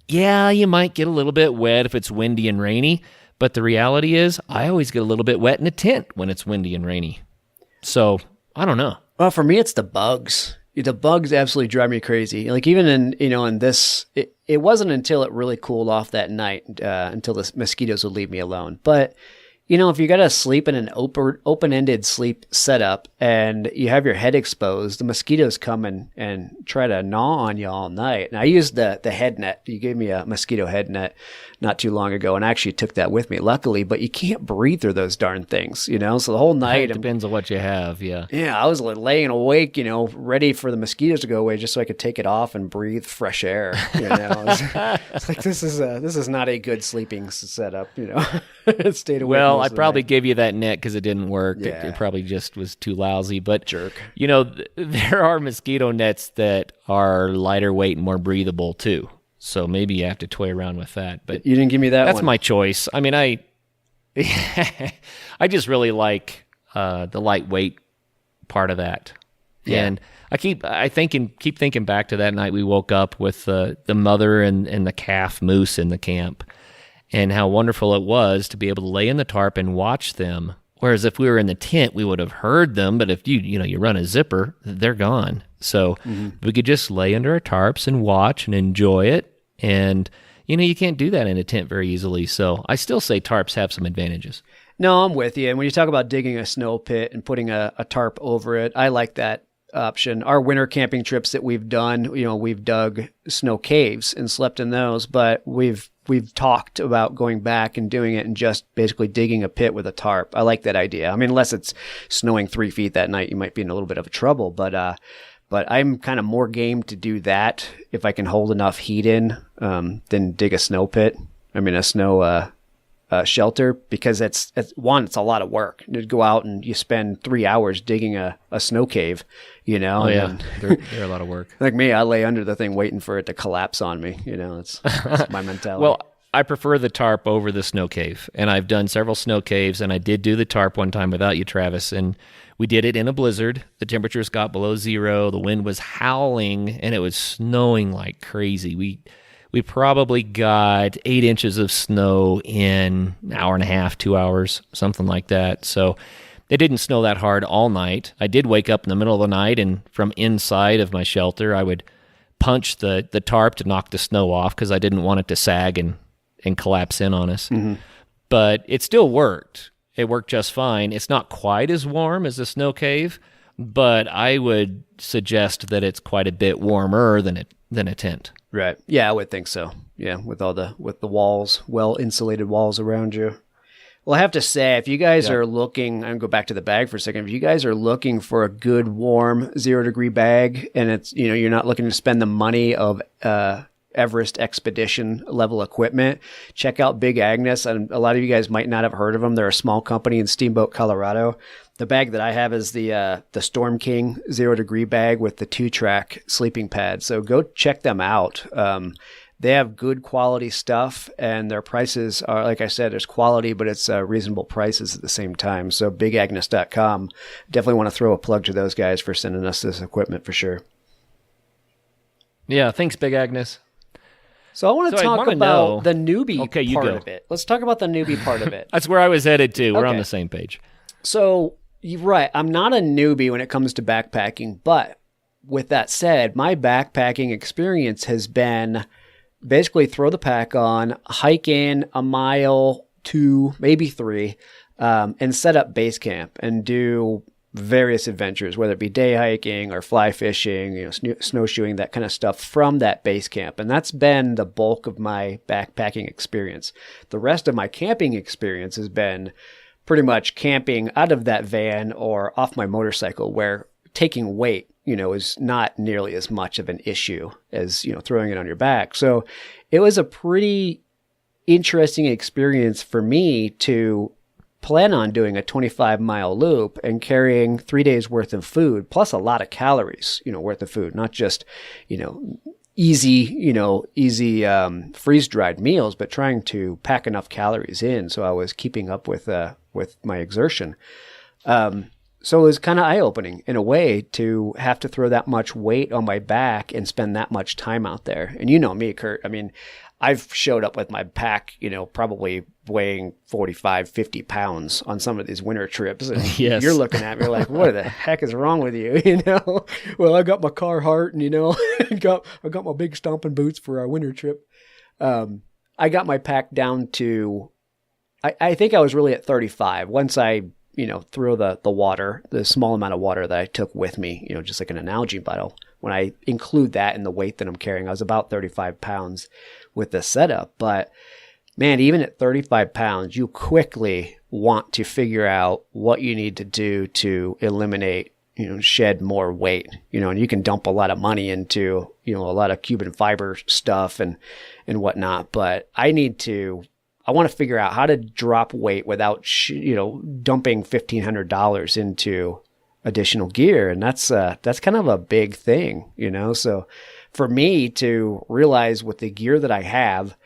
yeah, you might get a little bit wet if it's windy and rainy, but the reality is I always get a little bit wet in a tent when it's windy and rainy. So I don't know. Well, for me, it's the bugs. The bugs absolutely drive me crazy. Like even in this, it wasn't until it really cooled off that night until the mosquitoes would leave me alone. But if you got to sleep in an open-ended sleep setup and you have your head exposed, the mosquitoes come and try to gnaw on you all night. And I used the head net. You gave me a mosquito head net not too long ago, and I actually took that with me, luckily. But you can't breathe through those darn things, So the whole night, it depends on what you have. Yeah. Yeah, I was laying awake, ready for the mosquitoes to go away, just so I could take it off and breathe fresh air. It's like this is not a good sleeping setup. It stayed awake. Well, I probably gave you that net because it didn't work. Yeah. It probably just was too lousy. But jerk. There are mosquito nets that are lighter weight and more breathable too. So maybe you have to toy around with that. But you didn't give me that. That's one. my choice. I mean, I just really like the lightweight part of that. Yeah. And I keep thinking back to that night we woke up with the mother and the calf moose in the camp, and how wonderful it was to be able to lay in the tarp and watch them. Whereas if we were in the tent, we would have heard them. But if you run a zipper, they're gone. So we could just lay under our tarps and watch and enjoy it. And, you can't do that in a tent very easily. So I still say tarps have some advantages. No, I'm with you. And when you talk about digging a snow pit and putting a tarp over it, I like that option. Our winter camping trips that we've done, we've dug snow caves and slept in those, but we've talked about going back and doing it and just basically digging a pit with a tarp. I like that idea. I mean, unless it's snowing 3 feet that night, you might be in a little bit of trouble, but I'm kind of more game to do that if I can hold enough heat in than dig a snow pit. I mean, a snow shelter, because it's a lot of work. You'd go out and you spend 3 hours digging a snow cave, Oh, yeah. They're a lot of work. Like me, I lay under the thing waiting for it to collapse on me. That's my mentality. Well, I prefer the tarp over the snow cave, and I've done several snow caves, and I did do the tarp one time without you, Travis, and we did it in a blizzard. The temperatures got below zero, the wind was howling, and it was snowing like crazy. We probably got 8 inches of snow in an hour and a half, 2 hours, something like that. So it didn't snow that hard all night. I did wake up in the middle of the night, and from inside of my shelter, I would punch the tarp to knock the snow off because I didn't want it to sag and collapse in on us. Mm-hmm. But it still worked. It worked just fine. It's not quite as warm as a snow cave, but I would suggest that it's quite a bit warmer than a tent. Right. Yeah, I would think so. Yeah, with the walls, well insulated walls around you. Well, I have to say, if you guys are looking, I'm going to go back to the bag for a second. If you guys are looking for a good, warm, 0-degree bag, and it's, you're not looking to spend the money of Everest expedition level equipment, check out Big Agnes. And a lot of you guys might not have heard of them. They're a small company in Steamboat, Colorado. The bag that I have is the Storm King 0-degree bag with the 2-track sleeping pad. So go check them out. They have good quality stuff, and their prices are, like I said, there's quality, but it's reasonable prices at the same time. So bigagnes.com. Definitely want to throw a plug to those guys for sending us this equipment for sure. Yeah, thanks, Big Agnes. So I want to talk about the newbie part of it. Let's talk about the newbie part of it. That's where I was headed to. We're on the same page. So, you're right. I'm not a newbie when it comes to backpacking, but with that said, my backpacking experience has been basically throw the pack on, hike in a mile, 2, maybe 3, and set up base camp and do various adventures, whether it be day hiking or fly fishing, snowshoeing, that kind of stuff from that base camp. And that's been the bulk of my backpacking experience. The rest of my camping experience has been pretty much camping out of that van or off my motorcycle, where taking weight, is not nearly as much of an issue as, throwing it on your back. So it was a pretty interesting experience for me to plan on doing a 25-mile loop and carrying 3 days worth of food, plus a lot of calories, worth of food, not just, easy freeze-dried meals, but trying to pack enough calories in so I was keeping up with my exertion. So it was kind of eye-opening in a way to have to throw that much weight on my back and spend that much time out there. And you know me, Curt. I mean, I've showed up with my pack, probably weighing 45, 50 pounds on some of these winter trips. And Yes. You're looking at me like, what the heck is wrong with you? Well, I got my Carhartt and, I got my big stomping boots for our winter trip. I got my pack down to, I think I was really at 35. Once I through the water, the small amount of water that I took with me, just like an analogy bottle. When I include that in the weight that I'm carrying, I was about 35 pounds with the setup. But man, even at 35 pounds, you quickly want to figure out what you need to do to eliminate, shed more weight, and you can dump a lot of money into, a lot of Cuban fiber stuff and whatnot. But I want to figure out how to drop weight without, dumping $1,500 into additional gear. And that's kind of a big thing, So for me to realize with the gear that I have,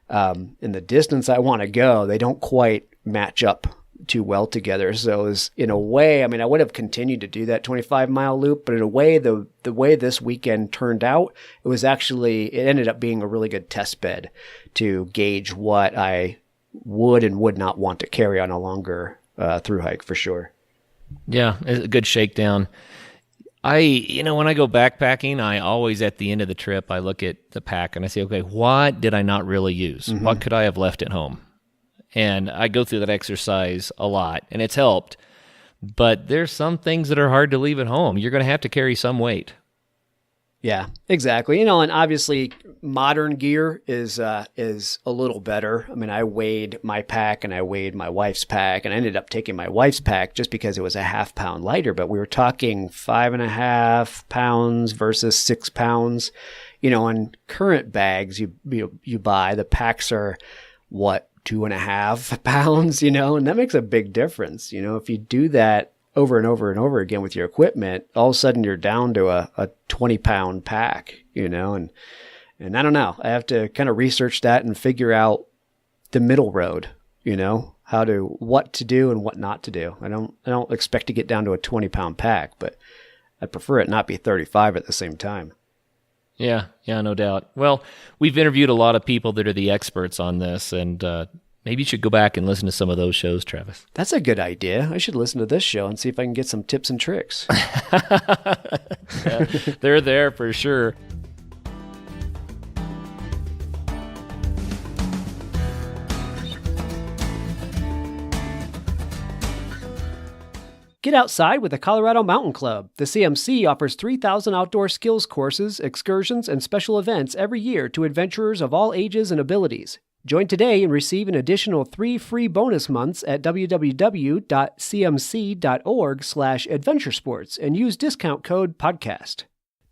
and the distance I want to go, they don't quite match up too well together. So it was, in a way, I would have continued to do that 25-mile loop, but in a way, the way this weekend turned out, it ended up being a really good test bed to gauge what I would and would not want to carry on a longer through hike for sure. Yeah, it's a good shakedown. When I go backpacking, I always, at the end of the trip, I look at the pack and I say, okay, what did I not really use? Mm-hmm. What could I have left at home? And I go through that exercise a lot, and it's helped. But there's some things that are hard to leave at home. You're going to have to carry some weight. Yeah, exactly. And obviously modern gear is a little better. I weighed my pack and I weighed my wife's pack, and I ended up taking my wife's pack just because it was a half pound lighter. But we were talking 5.5 pounds versus 6 pounds. On current bags you buy, the packs are 2.5 pounds, and that makes a big difference. If you do that over and over and over again with your equipment, all of a sudden you're down to a 20-pound pack, and I don't know. I have to kind of research that and figure out the middle road, what to do and what not to do. I don't expect to get down to a 20-pound pack, but I prefer it not be 35 at the same time. Yeah, no doubt. Well, we've interviewed a lot of people that are the experts on this, and maybe you should go back and listen to some of those shows, Travis. That's a good idea. I should listen to this show and see if I can get some tips and tricks. Yeah, they're there for sure. Get outside with the Colorado Mountain Club. The CMC offers 3,000 outdoor skills courses, excursions, and special events every year to adventurers of all ages and abilities. Join today and receive an additional 3 free bonus months at www.cmc.org/adventuresports and use discount code podcast.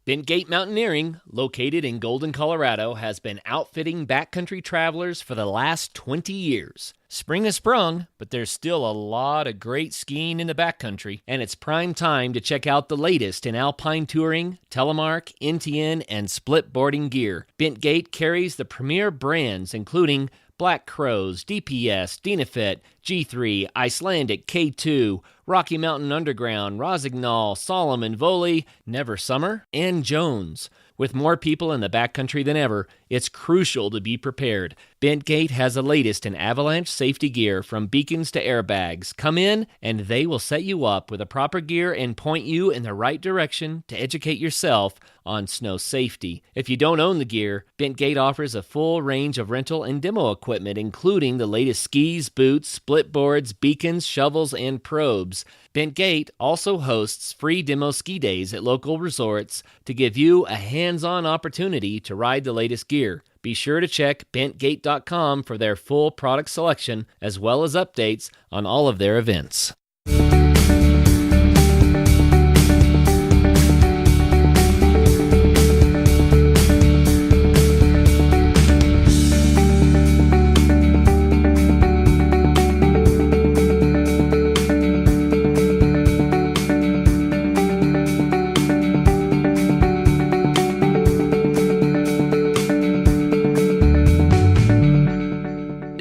Bentgate Mountaineering, located in Golden, Colorado, has been outfitting backcountry travelers for the last 20 years. Spring has sprung, but there's still a lot of great skiing in the backcountry, and it's prime time to check out the latest in alpine touring, telemark, NTN, and split boarding gear. Bentgate carries the premier brands including Black Crows, DPS, Dynafit, G3, Icelandic, K2, Rocky Mountain Underground, Rosignol, Solomon, Volley, Never Summer, and Jones. With more people in the backcountry than ever, it's crucial to be prepared. Bentgate has the latest in avalanche safety gear, from beacons to airbags. Come in, and they will set you up with the proper gear and point you in the right direction to educate yourself on snow safety. If you don't own the gear, Bentgate offers a full range of rental and demo equipment, including the latest skis, boots, split boards, beacons, shovels, and probes. Bentgate also hosts free demo ski days at local resorts to give you a hands-on opportunity to ride the latest gear. Be sure to check bentgate.com for their full product selection, as well as updates on all of their events.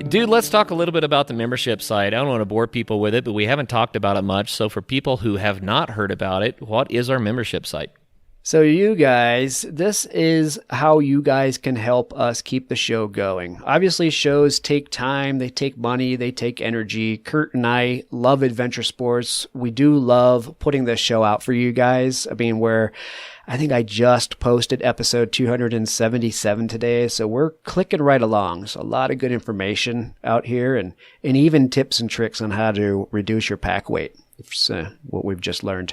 Dude, let's talk a little bit about the membership site. I don't want to bore people with it, but we haven't talked about it much. So for people who have not heard about it, what is our membership site? So you guys, this is how you guys can help us keep the show going. Obviously, shows take time, they take money, they take energy. Curt and I love adventure sports. We do love putting this show out for you guys. I mean, I think I just posted episode 277 today, so we're clicking right along. So a lot of good information out here and even tips and tricks on how to reduce your pack weight. It's what we've just learned.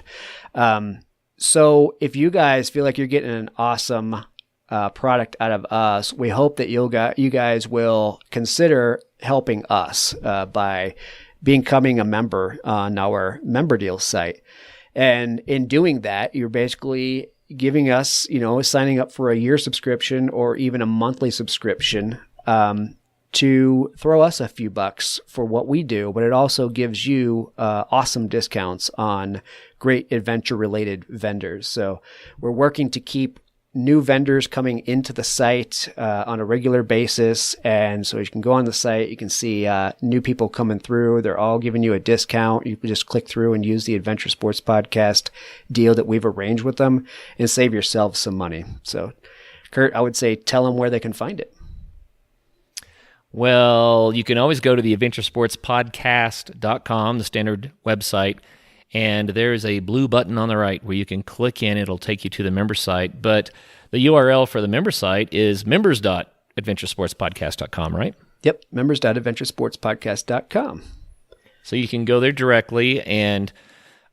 So if you guys feel like you're getting an awesome product out of us, we hope that you guys will consider helping us by becoming a member on our member deal site. And in doing that, you're basically giving us, signing up for a year subscription or even a monthly subscription to throw us a few bucks for what we do, but it also gives you awesome discounts on great adventure-related vendors. So we're working to keep new vendors coming into the site on a regular basis. And so you can go on the site, you can see new people coming through. They're all giving you a discount. You can just click through and use the Adventure Sports Podcast deal that we've arranged with them and save yourself some money. So, Curt, I would say tell them where they can find it. Well, you can always go to the adventuresportspodcast.com, the standard website, and there's a blue button on the right where you can click in. It'll take you to the member site. But the URL for the member site is members.adventuresportspodcast.com, right? Yep, members.adventuresportspodcast.com. So you can go there directly, and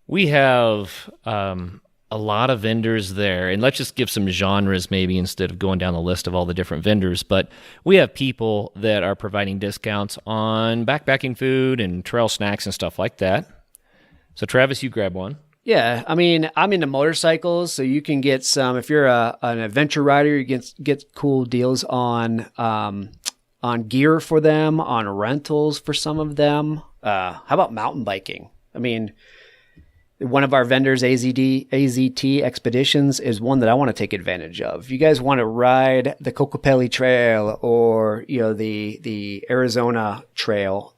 we have a lot of vendors there. And let's just give some genres maybe instead of going down the list of all the different vendors. But we have people that are providing discounts on backpacking food and trail snacks and stuff like that. So Travis, you grab one. Yeah, I mean, I'm into motorcycles, so you can get some. If you're an adventure rider, you get cool deals on gear for them, on rentals for some of them. How about mountain biking? I mean, one of our vendors, AZT Expeditions, is one that I want to take advantage of. If you guys want to ride the Cocopelli Trail or the Arizona Trail,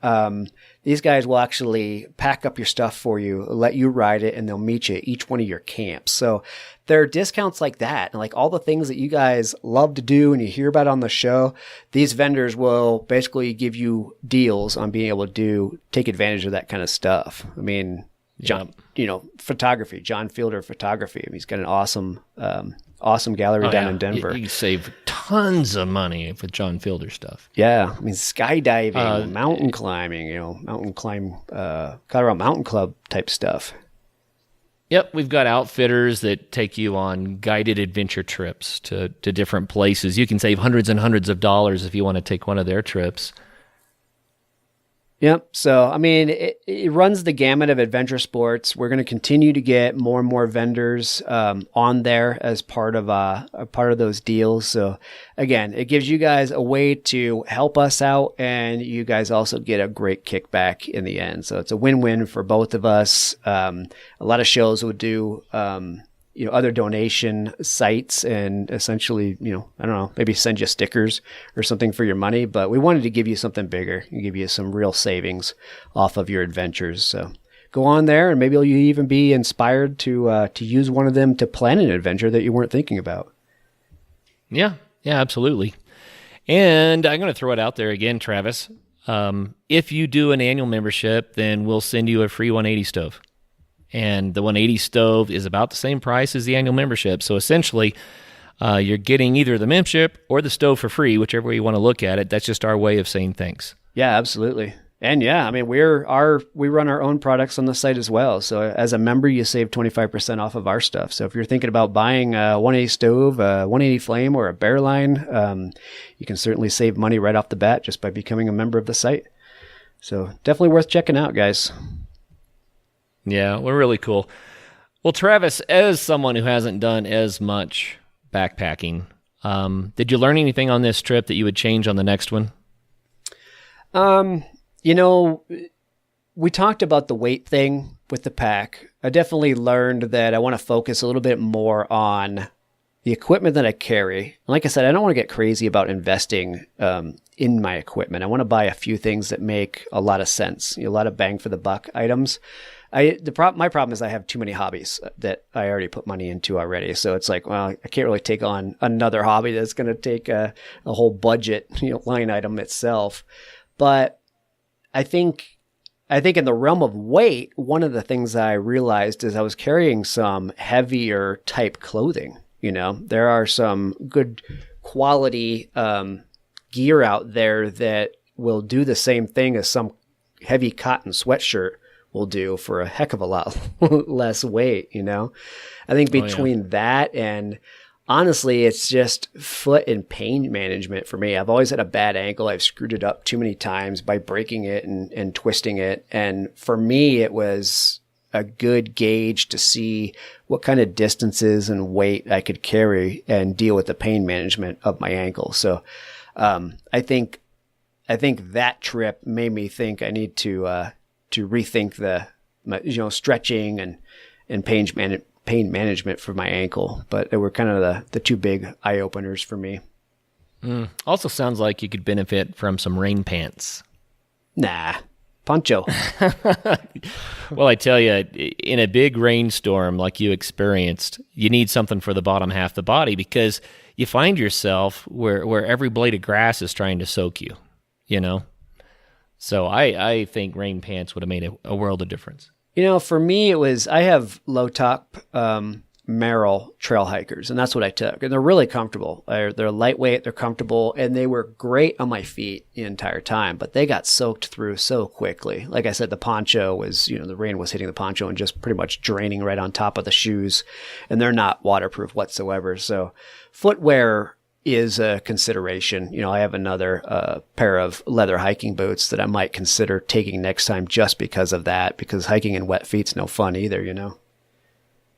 these guys will actually pack up your stuff for you, let you ride it, and they'll meet you at each one of your camps. So there are discounts like that, and like all the things that you guys love to do and you hear about on the show, these vendors will basically give you deals on being able to take advantage of that kind of stuff. I mean, photography, John Fielder Photography. I mean, he's got an awesome gallery down in Denver. You save tons of money with John Fielder stuff. Yeah. I mean, skydiving, mountain climbing, Colorado Mountain Club type stuff. Yep. We've got outfitters that take you on guided adventure trips to different places. You can save hundreds and hundreds of dollars if you want to take one of their trips. Yep. So, I mean, it runs the gamut of adventure sports. We're going to continue to get more and more vendors on there as part of those deals. So, again, it gives you guys a way to help us out, and you guys also get a great kickback in the end. So, it's a win-win for both of us. A lot of shows would do other donation sites and essentially, I don't know, maybe send you stickers or something for your money. But we wanted to give you something bigger and give you some real savings off of your adventures. So go on there, and maybe you'll even be inspired to use one of them to plan an adventure that you weren't thinking about. Yeah, absolutely. And I'm going to throw it out there again, Travis. If you do an annual membership, then we'll send you a free 180 stove. And the 180 stove is about the same price as the annual membership. So essentially, you're getting either the membership or the stove for free, whichever way you want to look at it. That's just our way of saying thanks. Yeah, absolutely. And yeah, I mean, we run our own products on the site as well. So as a member, you save 25% off of our stuff. So if you're thinking about buying a 180 stove, a 180 flame, or a bear line, you can certainly save money right off the bat just by becoming a member of the site. So definitely worth checking out, guys. Yeah, we're really cool. Well, Travis, as someone who hasn't done as much backpacking, did you learn anything on this trip that you would change on the next one? We talked about the weight thing with the pack. I definitely learned that I want to focus a little bit more on the equipment that I carry, like I said, I don't want to get crazy about investing in my equipment. I want to buy a few things that make a lot of sense, a lot of bang for the buck items. My problem is I have too many hobbies that I already put money into already. So it's like, well, I can't really take on another hobby that's going to take a whole budget, line item itself. But I think in the realm of weight, one of the things I realized is I was carrying some heavier type clothing. There are some good quality gear out there that will do the same thing as some heavy cotton sweatshirt will do for a heck of a lot less weight. I think between that and honestly, it's just foot and pain management for me. I've always had a bad ankle. I've screwed it up too many times by breaking it and twisting it. And for me, it was a good gauge to see what kind of distances and weight I could carry and deal with the pain management of my ankle. So I think that trip made me think I need to rethink the stretching and pain management for my ankle. But they were kind of the two big eye openers for me. Also sounds like you could benefit from some rain pants. Nah, poncho. Well, I tell you, in a big rainstorm like you experienced, you need something for the bottom half of the body because you find yourself where every blade of grass is trying to soak you, So I think rain pants would have made a world of difference. For me, I have low top Merrell trail hikers, and that's what I took. And they're really comfortable. They're lightweight, they're comfortable, and they were great on my feet the entire time, but they got soaked through so quickly. Like I said, the poncho was, the rain was hitting the poncho and just pretty much draining right on top of the shoes, and they're not waterproof whatsoever. So footwear is a consideration. I have another pair of leather hiking boots that I might consider taking next time just because of that, because hiking in wet feet's no fun either,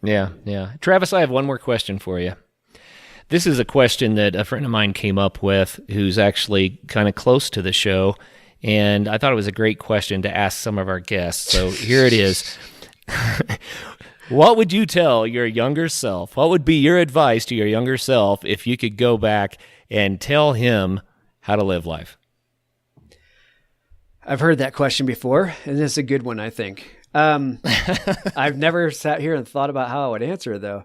Yeah. Travis, I have one more question for you. This is a question that a friend of mine came up with who's actually kind of close to the show, and I thought it was a great question to ask some of our guests. So here it is. What would you tell your younger self? What would be your advice to your younger self if you could go back and tell him how to live life? I've heard that question before, and it's a good one, I think. I've never sat here and thought about how I would answer it, though.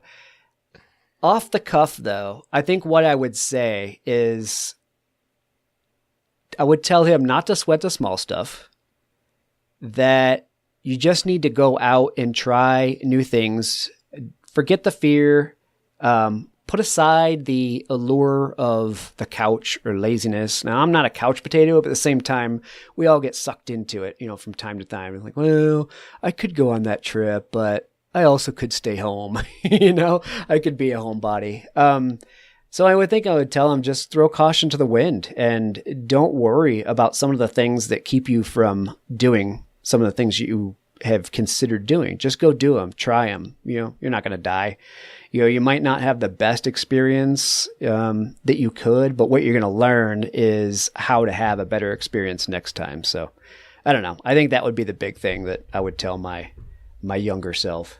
Off the cuff, though, I think what I would say is I would tell him not to sweat the small stuff, that you just need to go out and try new things. Forget the fear. Put aside the allure of the couch or laziness. Now, I'm not a couch potato, but at the same time, we all get sucked into it, from time to time. It's like, well, I could go on that trip, but I also could stay home. I could be a homebody. So I would tell him just throw caution to the wind and don't worry about some of the things that keep you from doing some of the things you have considered doing. Just go do them, try them. You're not going to die. You might not have the best experience that you could, but what you're going to learn is how to have a better experience next time. So I don't know. I think that would be the big thing that I would tell my younger self.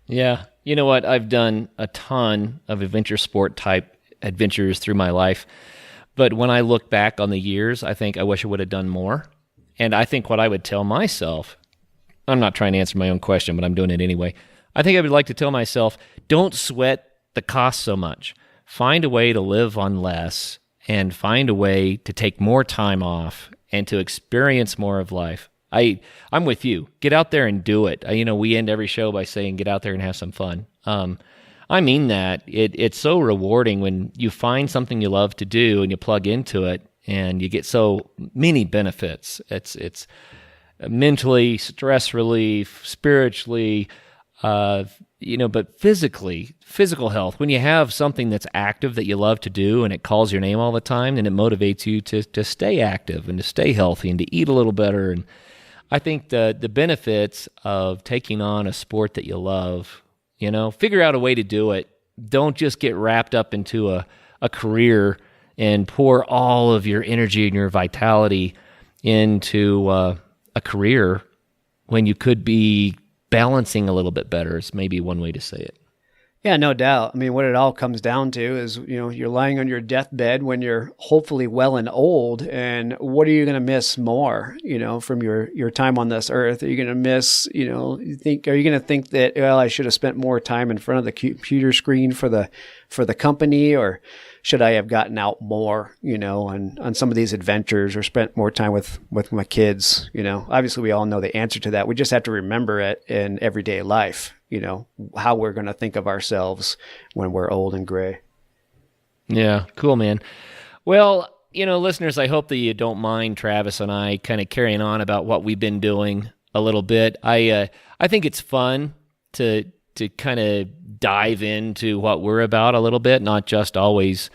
Yeah. You know what? I've done a ton of adventure sport type adventures through my life. But when I look back on the years, I think I wish I would have done more. And I think what I would tell myself, I'm not trying to answer my own question, but I'm doing it anyway. I think I would like to tell myself, don't sweat the cost so much. Find a way to live on less and find a way to take more time off and to experience more of life. I'm with you. Get out there and do it. We end every show by saying get out there and have some fun. I mean that. It's so rewarding when you find something you love to do and you plug into it and you get so many benefits. It's mentally, stress relief, spiritually, but physical health. When you have something that's active that you love to do and it calls your name all the time, then it motivates you to stay active and to stay healthy and to eat a little better. And I think the benefits of taking on a sport that you love, figure out a way to do it. Don't just get wrapped up into a career and pour all of your energy and your vitality into a career when you could be balancing a little bit better is maybe one way to say it. Yeah, no doubt. I mean, what it all comes down to is, you're lying on your deathbed when you're hopefully well and old, and what are you going to miss more, from your time on this earth? Are you going to miss, are you going to think that, well, I should have spent more time in front of the computer screen for the company, or should I have gotten out more, on some of these adventures, or spent more time with my kids? Obviously we all know the answer to that. We just have to remember it in everyday life, how we're going to think of ourselves when we're old and gray. Yeah, cool, man. Well, listeners, I hope that you don't mind Travis and I kind of carrying on about what we've been doing a little bit. I think it's fun to kind of dive into what we're about a little bit, not just always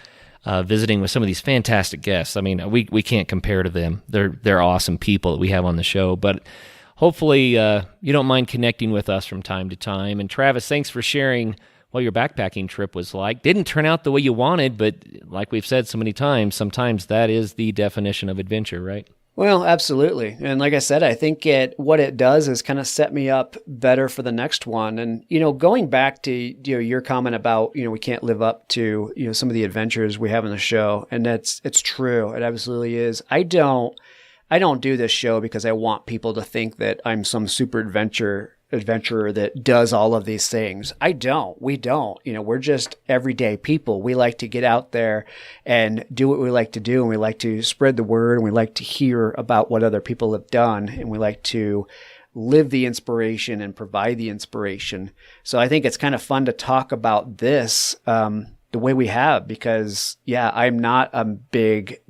visiting with some of these fantastic guests. I mean, we can't compare to them. They're awesome people that we have on the show, but hopefully you don't mind connecting with us from time to time. And Travis, thanks for sharing what your backpacking trip was like. Didn't turn out the way you wanted, but like we've said so many times, sometimes that is the definition of adventure, right? Well, absolutely. And like I said, I think what it does is kind of set me up better for the next one. And, going back to, your comment about, we can't live up to, some of the adventures we have on the show. And it's true. It absolutely is. I don't do this show because I want people to think that I'm some super adventurer that does all of these things. We don't. We're just everyday people. We like to get out there and do what we like to do, and we like to spread the word, and we like to hear about what other people have done, and we like to live the inspiration and provide the inspiration. So I think it's kind of fun to talk about this the way we have, because I'm not a big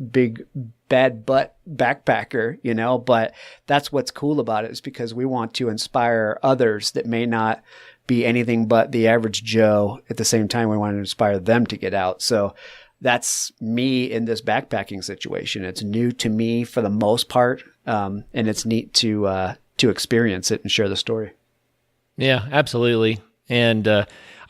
bad butt backpacker, but that's what's cool about it, is because we want to inspire others that may not be anything but the average Joe. At the same time, we want to inspire them to get out. So that's me in this backpacking situation. It's new to me for the most part, and it's neat to experience it and share the story. Yeah, absolutely. And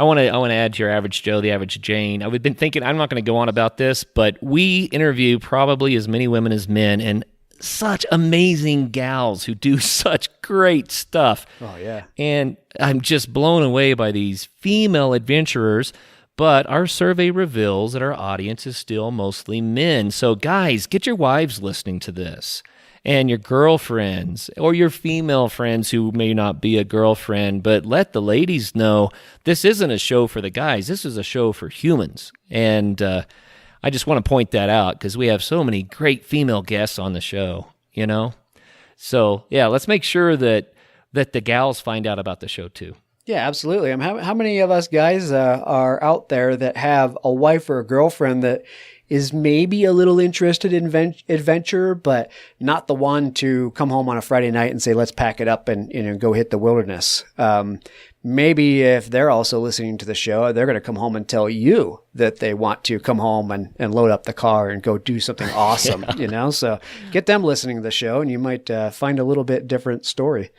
I want to add to your average Joe, the average Jane. I've been thinking, I'm not going to go on about this, but we interview probably as many women as men, and such amazing gals who do such great stuff. Oh, yeah. And I'm just blown away by these female adventurers, but our survey reveals that our audience is still mostly men. So guys, get your wives listening to this, and your girlfriends, or your female friends who may not be a girlfriend, but let the ladies know this isn't a show for the guys. This is a show for humans. And I just want to point that out, because we have so many great female guests on the show, So, yeah, let's make sure that the gals find out about the show too. Yeah, absolutely. How many of us guys are out there that have a wife or a girlfriend that is maybe a little interested in adventure, but not the one to come home on a Friday night and say, let's pack it up and go hit the wilderness. Maybe if they're also listening to the show, they're going to come home and tell you that they want to come home and load up the car and go do something awesome, So get them listening to the show, and you might find a little bit different story.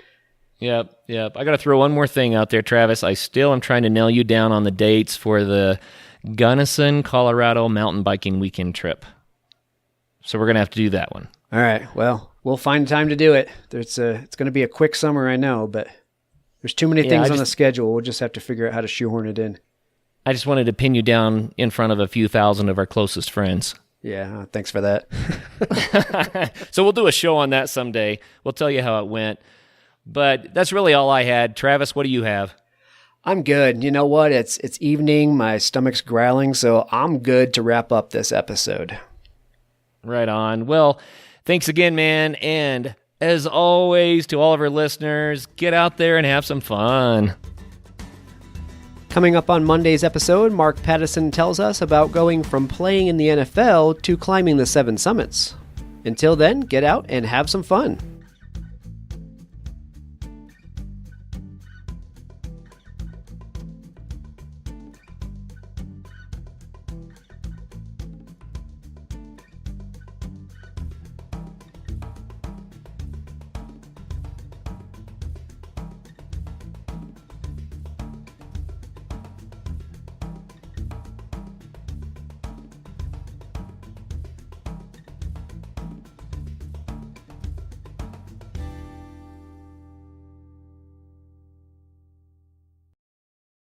Yep. I got to throw one more thing out there, Travis. I still am trying to nail you down on the dates for the Gunnison, Colorado mountain biking weekend trip. So we're going to have to do that one. All right. Well, we'll find time to do it. It's going to be a quick summer, I know, but there's too many things on the schedule. We'll just have to figure out how to shoehorn it in. I just wanted to pin you down in front of a few thousand of our closest friends. Yeah, thanks for that. So we'll do a show on that someday. We'll tell you how it went. But that's really all I had. Travis, what do you have? I'm good. You know what? It's evening. My stomach's growling, so I'm good to wrap up this episode. Right on. Well, thanks again, man. And as always, to all of our listeners, get out there and have some fun. Coming up on Monday's episode, Mark Pattison tells us about going from playing in the NFL to climbing the 7 summits. Until then, get out and have some fun.